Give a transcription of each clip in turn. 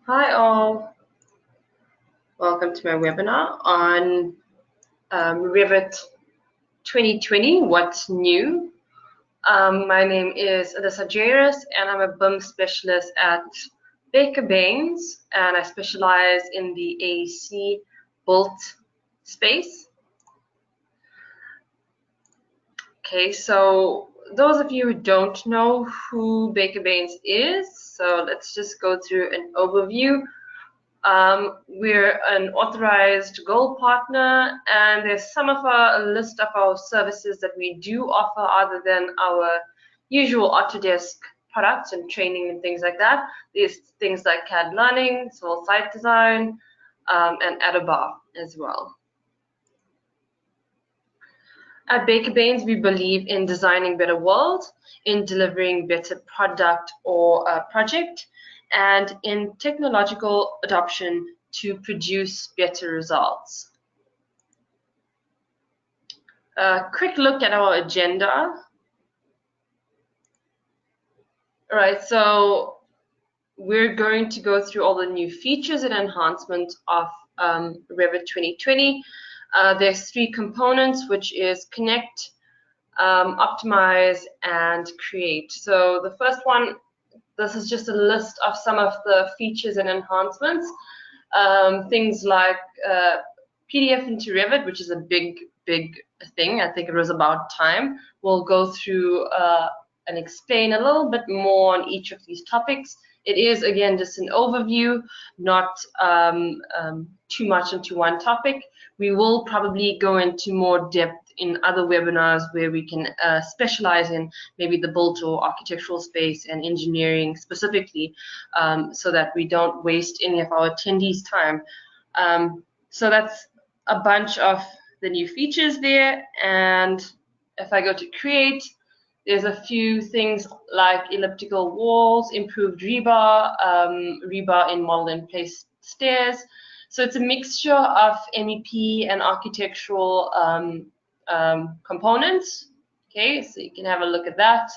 Hi all, welcome to my webinar on Revit 2020, what's new. My name is Alyssa Jairus and I'm a BIM specialist at Baker Baines and I specialize in the AEC built space. Okay, so those of you who don't know who Baker Baines is, so let's just go through an overview. We're an authorized gold partner, and there's a list of our services that we do offer other than our usual Autodesk products and training and things like that. There's things like CAD learning, civil site design, and Adobe as well. At Baker Baines, we believe in designing better world, in delivering better product or project, and in technological adoption to produce better results. A quick look at our agenda. All right, so we're going to go through all the new features and enhancements of Revit 2020. There's three components, which is connect, optimize, and create. So the first one, this is just a list of some of the features and enhancements. Things like PDF into Revit, which is a big thing. I think it was about time. We'll go through and explain a little bit more on each of these topics. It is, again, just an overview, not too much into one topic. We will probably go into more depth in other webinars where we can specialize in maybe the built or architectural space and engineering specifically, so that we don't waste any of our attendees' time. So that's a bunch of the new features there. And if I go to create, there's a few things like elliptical walls, improved rebar, rebar in model in place stairs. So it's a mixture of MEP and architectural components. Okay, so you can have a look at that.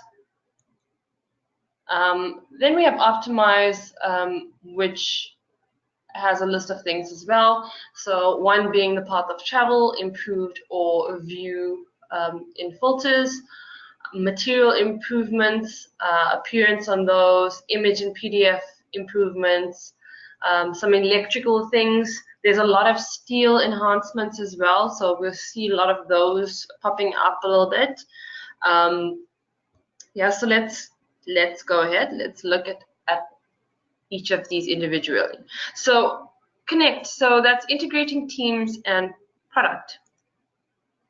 Then we have optimize, which has a list of things as well. So one being the path of travel, improved or view in filters, material improvements, appearance on those, image and PDF improvements, some electrical things. There's a lot of steel enhancements as well, so we'll see a lot of those popping up a little bit. Yeah, so let's go ahead. Let's look at each of these individually. So connect, so that's integrating teams and product,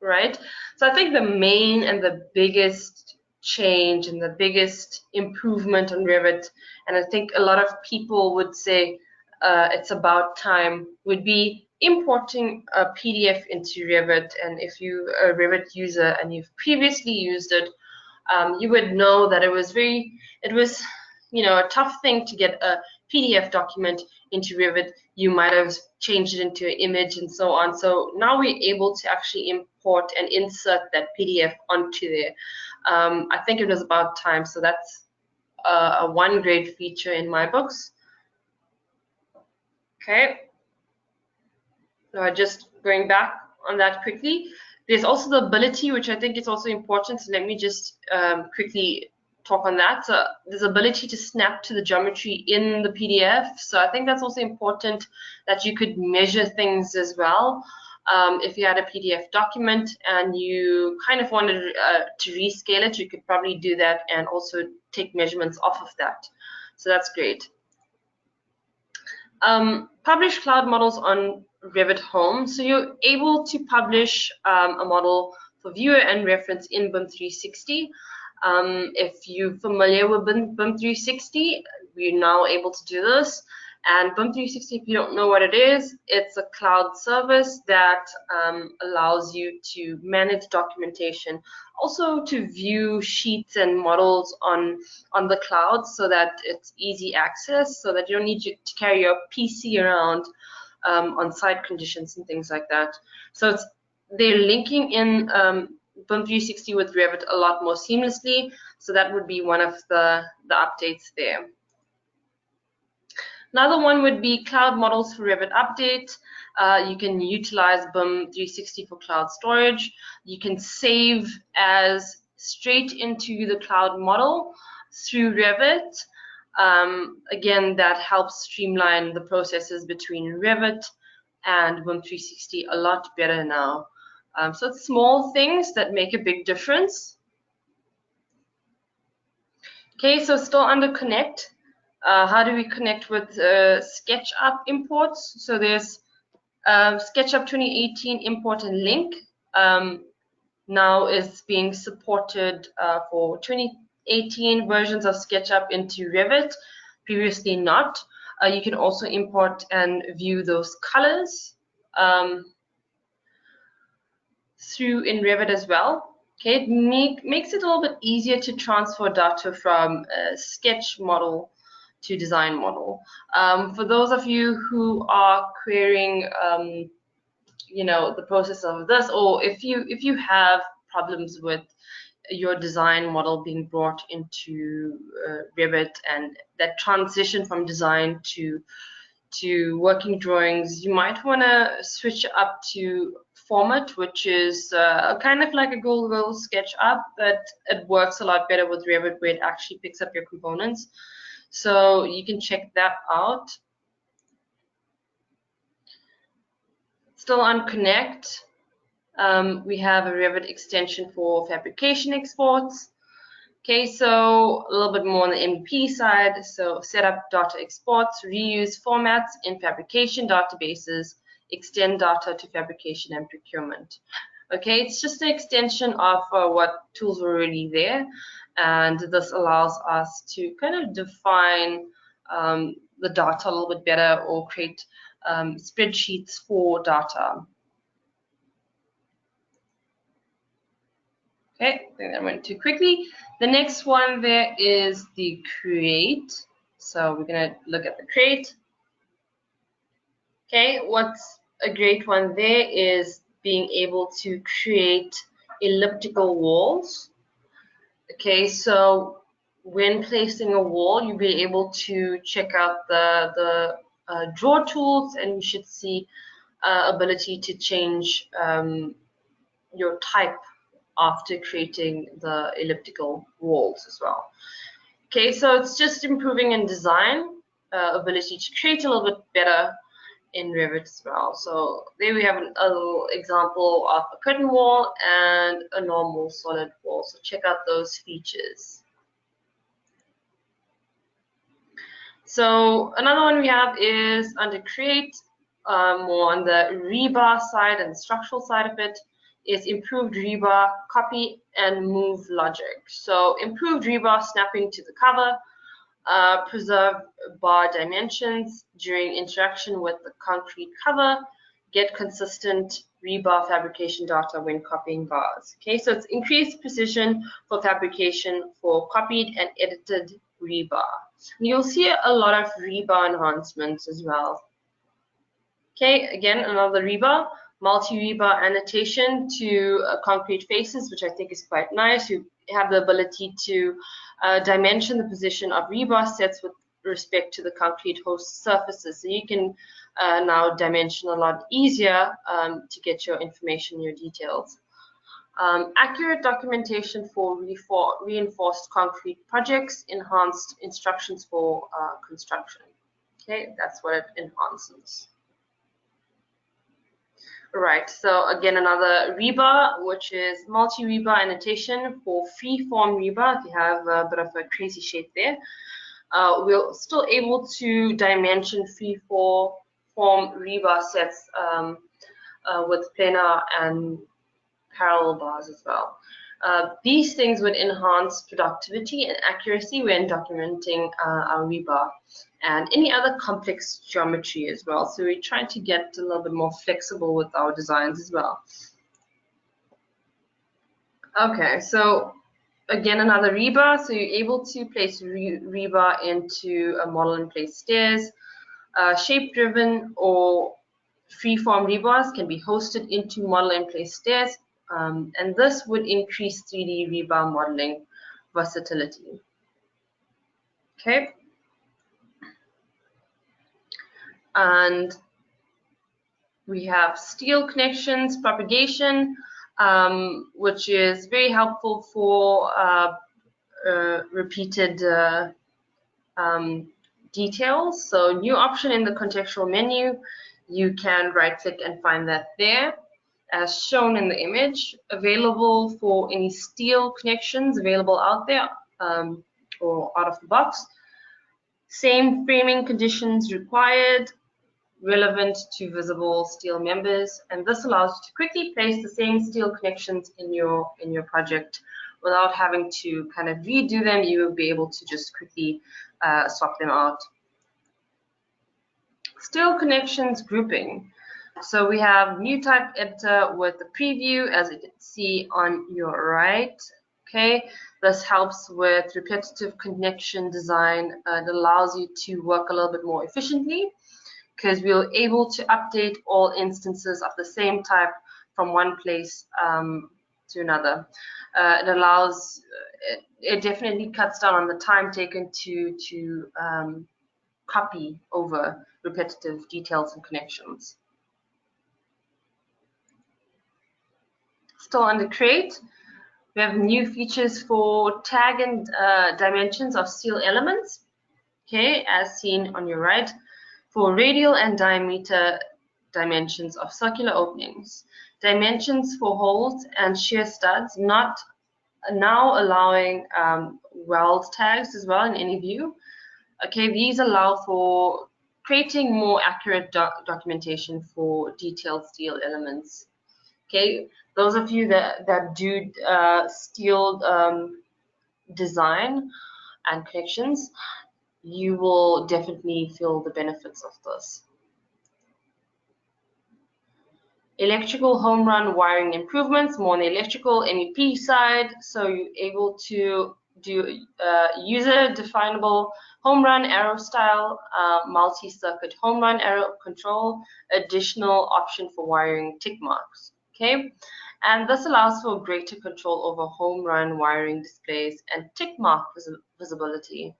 right? So I think the main and the biggest change and the biggest improvement on Revit, and I think a lot of people would say it's about time, would be importing a PDF into Revit. And if you're a Revit user and you've previously used it, you would know that it was a tough thing to get a PDF document into Revit. You might have changed it into an image and so on. So now we're able to actually import and insert that PDF onto there. I think it was about time. So that's one great feature in my books. Okay. Now just going back on that quickly. There's also the ability, which I think is also important. So let me just quickly talk on that. So there's ability to snap to the geometry in the PDF. So I think that's also important, that you could measure things as well. If you had a PDF document and you kind of wanted to rescale it, you could probably do that and also take measurements off of that. So that's great. Publish cloud models on Revit Home. So you're able to publish a model for viewer and reference in BIM 360. If you're familiar with BIM 360, we're now able to do this. And BIM 360, if you don't know what it is, it's a cloud service that allows you to manage documentation, also to view sheets and models on the cloud, so that it's easy access, so that you don't need to carry your PC around on site conditions and things like that. So they're linking in BIM 360 with Revit a lot more seamlessly. So that would be one of the updates there. Another one would be cloud models for Revit Update. You can utilize BIM 360 for cloud storage. You can save as straight into the cloud model through Revit. Again, that helps streamline the processes between Revit and BIM 360 a lot better now. So it's small things that make a big difference. Okay, so still under connect. How do we connect with SketchUp imports? So there's SketchUp 2018 import and link. Now is being supported for 2018 versions of SketchUp into Revit, previously not. You can also import and view those colors through in Revit as well. Okay, it makes it a little bit easier to transfer data from a sketch model to design model. For those of you who are querying, you know, the process of this, or if you have problems with your design model being brought into Revit and that transition from design to working drawings, you might want to switch up to format, which is kind of like a Google SketchUp, but it works a lot better with Revit where it actually picks up your components. So you can check that out. Still on Connect, we have a Revit extension for fabrication exports. Okay, so a little bit more on the MVP side. So set up data exports, reuse formats in fabrication databases, extend data to fabrication and procurement. Okay, it's just an extension of what tools were already there, and this allows us to kind of define the data a little bit better or create spreadsheets for data. Okay, I think that went too quickly. The next one there is the create. So we're going to look at the create. Okay, what's a great one there is being able to create elliptical walls. Okay, so when placing a wall, you'll be able to check out the draw tools, and you should see ability to change your type after creating the elliptical walls as well. Okay, so it's just improving in design, ability to create a little bit better in Revit as well. So there we have a little example of a curtain wall and a normal solid wall. So check out those features. So another one we have is under create, more on the rebar side and the structural side of it, is improved rebar copy and move logic. So improved rebar snapping to the cover, preserve bar dimensions during interaction with the concrete cover, get consistent rebar fabrication data when copying bars. Okay, so it's increased precision for fabrication for copied and edited rebar. And you'll see a lot of rebar enhancements as well. Okay, again, another rebar, multi-rebar annotation to concrete faces, which I think is quite nice. You have the ability to dimension the position of rebar sets with respect to the concrete host surfaces. So you can now dimension a lot easier to get your information, your details. Accurate documentation for reinforced concrete projects, enhanced instructions for construction. Okay, that's what it enhances. Right, so again, another rebar, which is multi-rebar annotation for free-form rebar. If you have a bit of a crazy shape there, we're still able to dimension free-form rebar sets with planar and parallel bars as well. These things would enhance productivity and accuracy when documenting our rebar and any other complex geometry as well. So we're trying to get a little bit more flexible with our designs as well. Okay, so again, another rebar. So you're able to place rebar into a model and place stairs. Shape-driven or free-form rebars can be hosted into model and place stairs. And this would increase 3D rebar modeling versatility. Okay. And we have steel connections propagation, which is very helpful for repeated details. So new option in the contextual menu, you can right click and find that there as shown in the image, available for any steel connections available out there or out of the box. Same framing conditions required, relevant to visible steel members, and this allows you to quickly place the same steel connections in your project without having to kind of redo them. You will be able to just quickly swap them out. Steel connections grouping. So we have new type editor with the preview, as you can see on your right. Okay, this helps with repetitive connection design. It allows you to work a little bit more efficiently because we're able to update all instances of the same type from one place to another. It allows, it definitely cuts down on the time taken to copy over repetitive details and connections. Still under create, we have new features for tag and dimensions of steel elements, okay, as seen on your right, for radial and diameter dimensions of circular openings, dimensions for holes and shear studs, not now allowing weld tags as well in any view. Okay, these allow for creating more accurate documentation for detailed steel elements. Okay, those of you that do steel design and connections, you will definitely feel the benefits of this. Electrical home run wiring improvements, more on the electrical MEP side, so you're able to do user definable home run arrow style, multi-circuit home run arrow control, additional option for wiring tick marks. Okay, and this allows for greater control over home run wiring displays and tick mark visibility.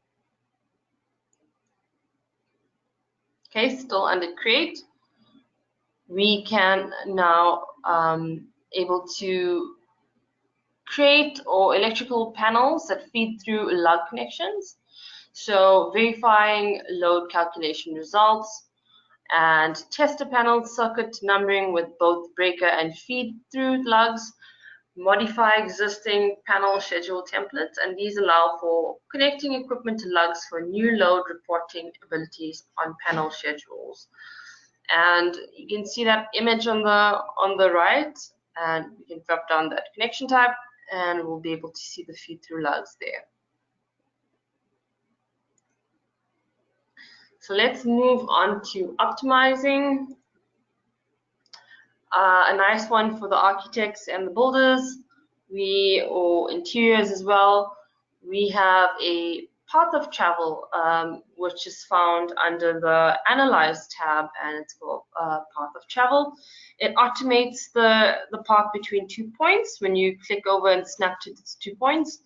Okay, still under create, we can now able to create or electrical panels that feed through lug connections. So verifying load calculation results, and tester panel circuit numbering with both breaker and feed through lugs, modify existing panel schedule templates, and these allow for connecting equipment to lugs for new load reporting abilities on panel schedules. And you can see that image on the right, and we can drop down that connection tab and we'll be able to see the feed through lugs there. So let's move on to optimizing. A nice one for the architects and the builders, or interiors as well. We have a path of travel, which is found under the Analyze tab, and it's called path of travel. It automates the path between 2 points when you click over and snap to these 2 points,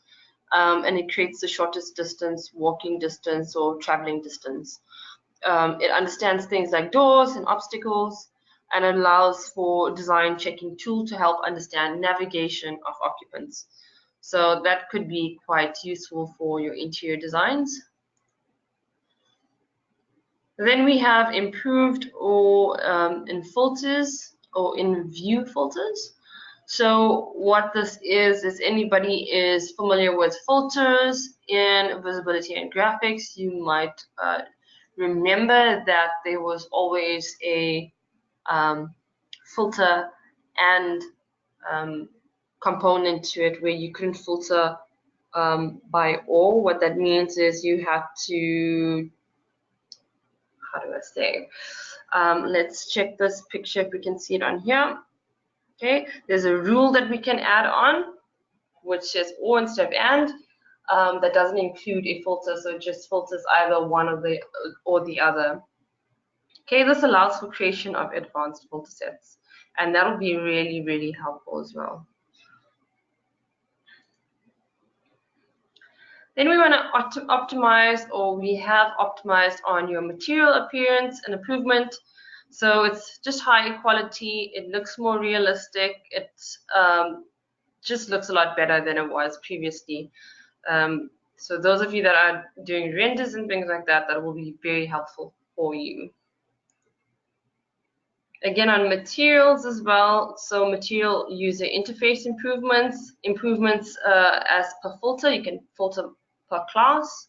and it creates the shortest distance, walking distance, or traveling distance. It understands things like doors and obstacles, and it allows for design checking tool to help understand navigation of occupants. So that could be quite useful for your interior designs. Then we have improved or in filters or in view filters. So what this is anybody is familiar with filters in visibility and graphics, you might remember that there was always a filter and component to it where you couldn't filter by all. What that means is you have to, how do I say, let's check this picture if we can see it on here. Okay, there's a rule that we can add on which says or instead of and, that doesn't include a filter, so it just filters either one of the or the other. Okay, this allows for creation of advanced filter sets, and that'll be really, really helpful as well. Then we want to optimize, or we have optimized on your material appearance and improvement. So it's just high quality, it looks more realistic, it just looks a lot better than it was previously. So those of you that are doing renders and things like that, that will be very helpful for you. Again, on materials as well, so material user interface improvements, as per filter, you can filter per class,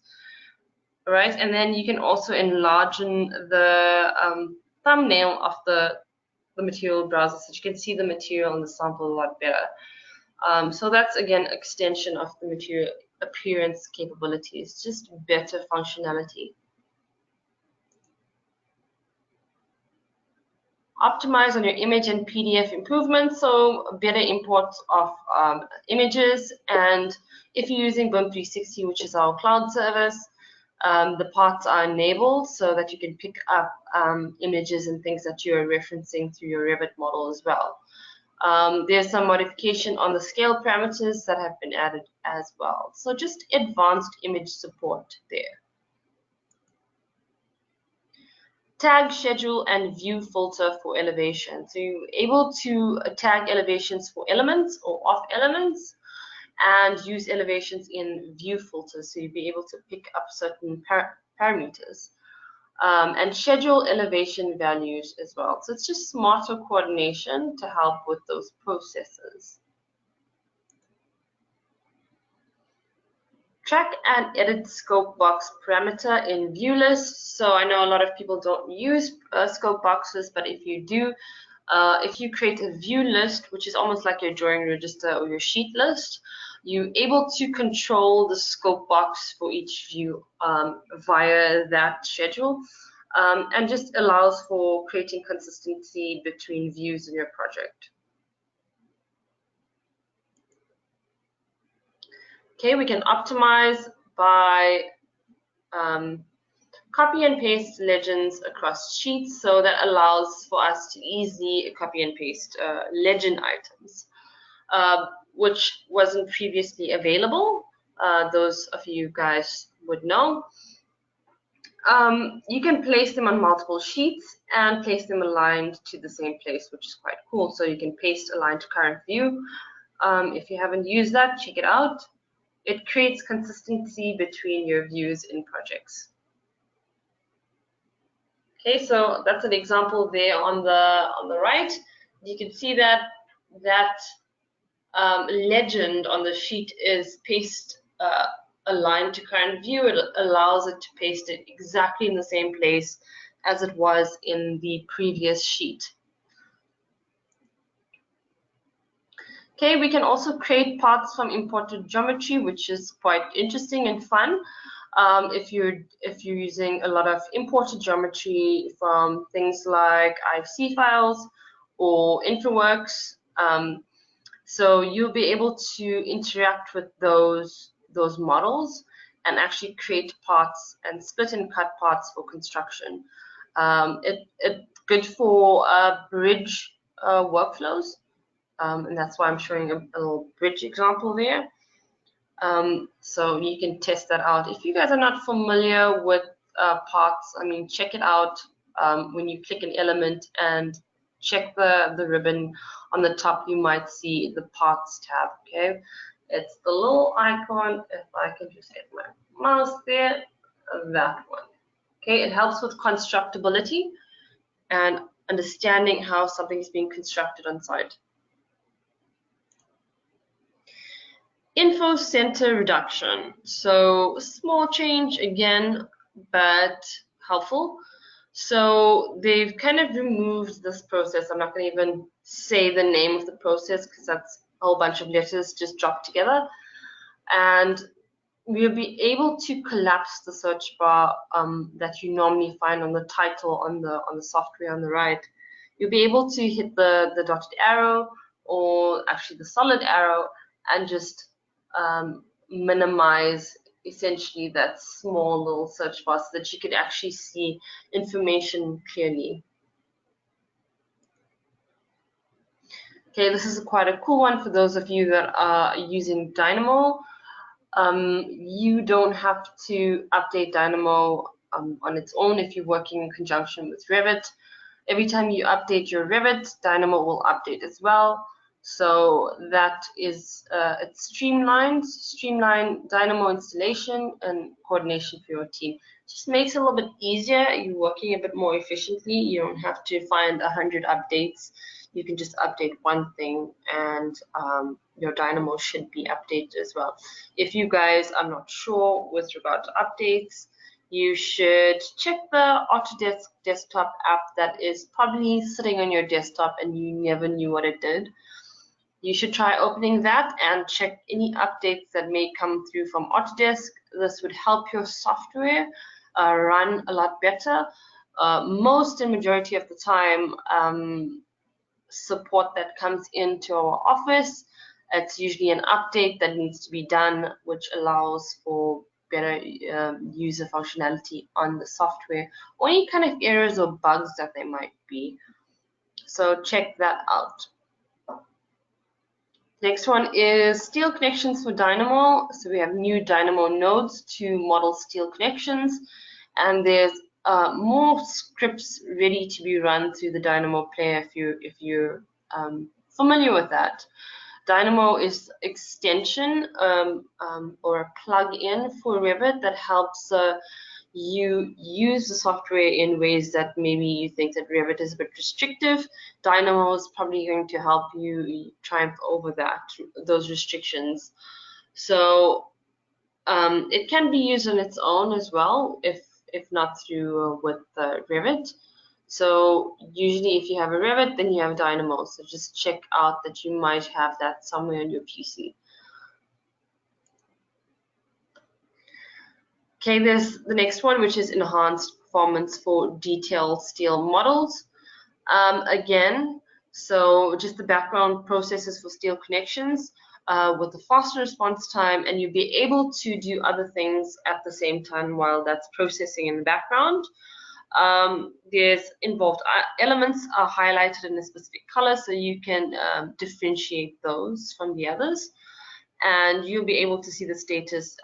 right? And then you can also enlarge the thumbnail of the material browser, so you can see the material in the sample a lot better. So that's, again, extension of the material appearance capabilities, just better functionality. Optimize on your image and PDF improvements, so better imports of images. And if you're using BIM 360, which is our cloud service, the parts are enabled so that you can pick up images and things that you're referencing through your Revit model as well. There's some modification on the scale parameters that have been added as well. So just advanced image support there. Tag, schedule, and view filter for elevation. So you're able to tag elevations for elements or off elements and use elevations in view filters. So you'll be able to pick up certain parameters and schedule elevation values as well. So it's just smarter coordination to help with those processes. Track and edit scope box parameter in view list. So I know a lot of people don't use scope boxes, but if you do, if you create a view list, which is almost like your drawing register or your sheet list, you're able to control the scope box for each view via that schedule, and just allows for creating consistency between views in your project. Okay, we can optimize by copy and paste legends across sheets, so that allows for us to easily copy and paste legend items, which wasn't previously available. Those of you guys would know. You can place them on multiple sheets and place them aligned to the same place, which is quite cool. So you can paste aligned to current view. If you haven't used that, check it out. It creates consistency between your views in projects. Okay, so that's an example there on the right. You can see that legend on the sheet is paste aligned to current view. It allows it to paste it exactly in the same place as it was in the previous sheet. Okay, we can also create parts from imported geometry, which is quite interesting and fun. If you're using a lot of imported geometry from things like IFC files or InfraWorks, so you'll be able to interact with those models and actually create parts and split and cut parts for construction. It's good for bridge workflows. And that's why I'm showing a little bridge example there. So you can test that out. If you guys are not familiar with parts, I mean, check it out when you click an element and check the ribbon on the top, you might see the parts tab, okay? It's the little icon, if I can just get my mouse there, that one. Okay, it helps with constructability and understanding how something is being constructed on site. Info center reduction. So small change again, but helpful. So they've kind of removed this process. I'm not going to even say the name of the process because that's a whole bunch of letters just dropped together. And we'll be able to collapse the search bar that you normally find on the title on the software on the right. You'll be able to hit the dotted arrow or actually the solid arrow and just minimize essentially that small little search bar so that you could actually see information clearly. Okay, this is quite a cool one for those of you that are using Dynamo. You don't have to update Dynamo on its own if you're working in conjunction with Revit. Every time you update your Revit, Dynamo will update as well. So that is it's streamlined Dynamo installation and coordination for your team. Just makes it a little bit easier. You're working a bit more efficiently. You don't have to find 100 updates. You can just update one thing, and your Dynamo should be updated as well. If you guys are not sure with regard to updates, you should check the Autodesk desktop app that is probably sitting on your desktop and you never knew what it did. You should try opening that and check any updates that may come through from Autodesk. This would help your software run a lot better. Most and majority of the time, support that comes into our office, it's usually an update that needs to be done, which allows for better user functionality on the software, or any kind of errors or bugs that there might be. So check that out. Next one is steel connections for Dynamo. So we have new Dynamo nodes to model steel connections, and there's more scripts ready to be run through the Dynamo player if you're familiar with that. Dynamo is extension or a plug-in for Revit that helps you use the software in ways that maybe you think that Revit is a bit restrictive. Dynamo is probably going to help you triumph over those restrictions. So it can be used on its own as well, if not through with Revit. So usually if you have a Revit, then you have Dynamo. So just check out that you might have that somewhere on your PC. Okay, there's the next one, which is enhanced performance for detailed steel models. Again, so just the background processes for steel connections with the faster response time, and you'll be able to do other things at the same time while that's processing in the background. There's involved elements are highlighted in a specific color, so you can differentiate those from the others, and you'll be able to see the status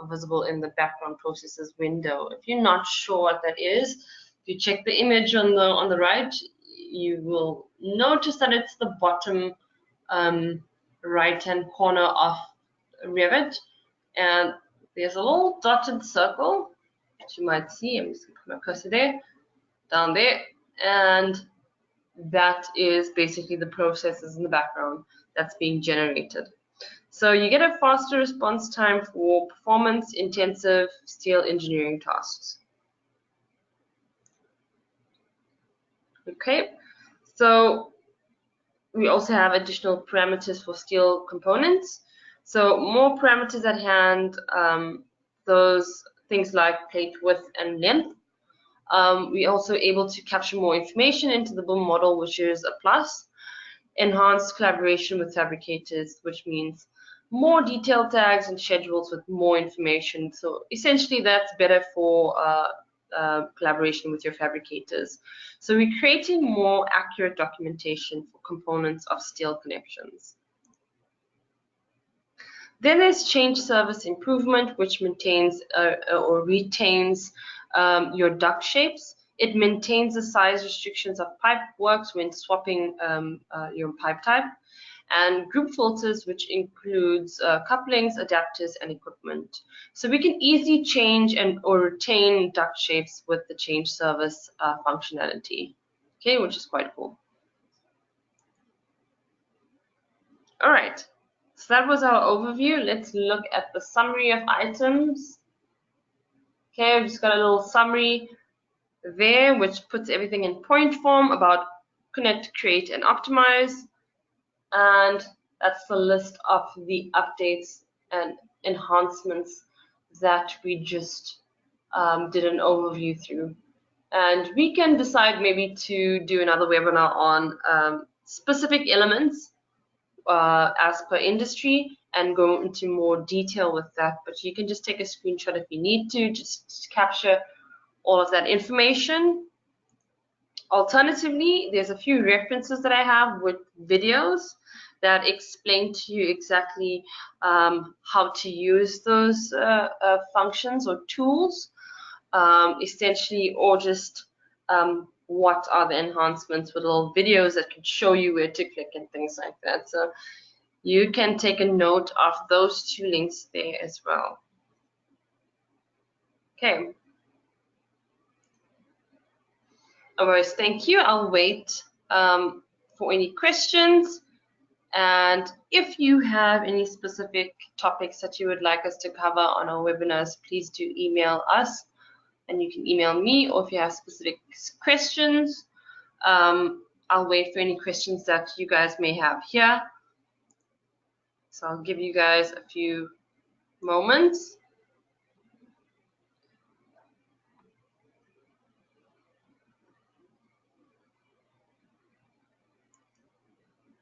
visible in the background processes window. If you're not sure what that is, if you check the image on the right, you will notice that it's the bottom right-hand corner of Revit, and there's a little dotted circle that you might see. I'm just going to put my cursor there, down there, and that is basically the processes in the background that's being generated. So you get a faster response time for performance-intensive steel engineering tasks. Okay, so we also have additional parameters for steel components. So more parameters at hand, those things like plate width and length. We're also able to capture more information into the BIM model, which is a plus. Enhanced collaboration with fabricators, which means more detailed tags and schedules with more information. So essentially that's better for collaboration with your fabricators. So we're creating more accurate documentation for components of steel connections. Then there's change service improvement, which maintains or retains your duct shapes. It maintains the size restrictions of pipe works when swapping your pipe type, and group filters, which includes couplings, adapters, and equipment. So we can easily change or retain duct shapes with the change service functionality, okay, which is quite cool. All right, so that was our overview. Let's look at the summary of items. Okay, I've just got a little summary there, which puts everything in point form about connect, create, and optimize. And that's the list of the updates and enhancements that we just did an overview through. And we can decide maybe to do another webinar on specific elements as per industry and go into more detail with that. But you can just take a screenshot if you need to, just capture all of that information. Alternatively, there's a few references that I have with videos that explain to you exactly how to use those functions or tools, essentially, or just what are the enhancements with little videos that can show you where to click and things like that. So you can take a note of those two links there as well. Okay. Otherwise, thank you. I'll wait for any questions. And if you have any specific topics that you would like us to cover on our webinars, please do email us. And you can email me, or if you have specific questions, I'll wait for any questions that you guys may have here. So I'll give you guys a few moments.